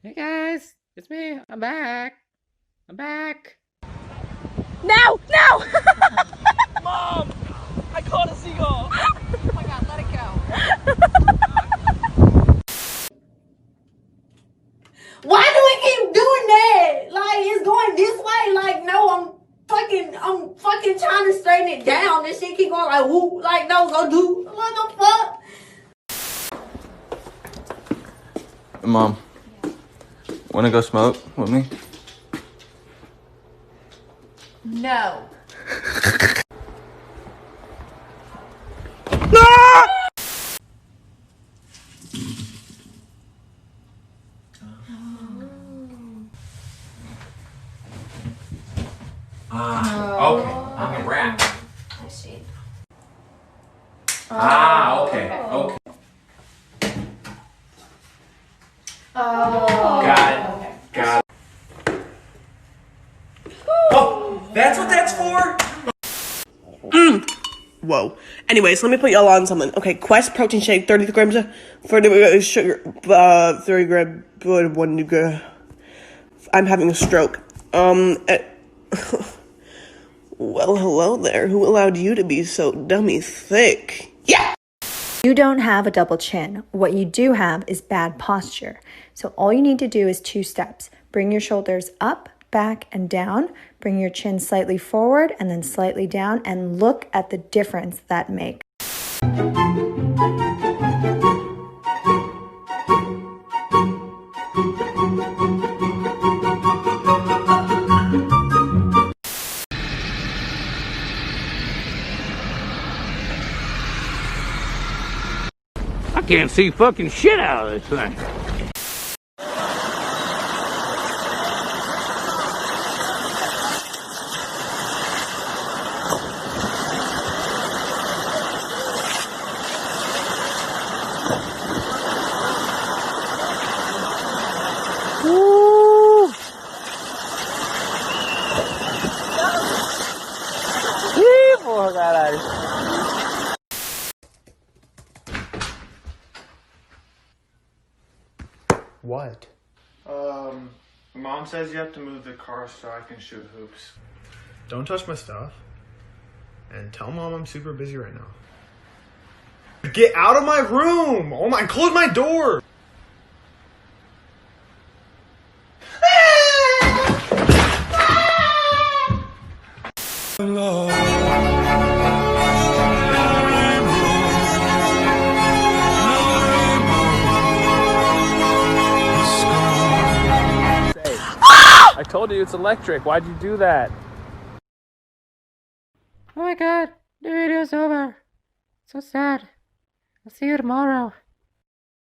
Hey guys, it's me. I'm back. I'm back. No! No! Mom! I caught a seagull! Oh my god, let it go. Why do we keep doing that? Like, it's going this way. Like, no, I'm fucking trying to straighten it down. This shit keep going like, whoop. Like, no, go do. What the fuck? Mom, wanna go smoke with me? No. Okay, I'm a rat. I see. Okay. Oh. Got it. Oh, that's what that's for? Whoa. Anyways, let me put y'all on something. Okay, Quest protein shake, 30 grams of sugar, 30 grams, 1 gram. I'm having a stroke. Well, hello there. Who allowed you to be so dummy thick? Yeah! You don't have a double chin. What you do have is bad posture. So all you need to do is 2 steps. Bring your shoulders up, back, and down. Bring your chin slightly forward and then slightly down, and look at the difference that makes. I can't see fucking shit out of this thing. Woo! Evil, caralho. What? Mom says you have to move the car so I can shoot hoops. Don't touch my stuff. And tell Mom I'm super busy right now. Get out of my room! Oh my, close my door! I told you it's electric. Why'd you do that? Oh my god, the video's over. So sad. I'll see you tomorrow.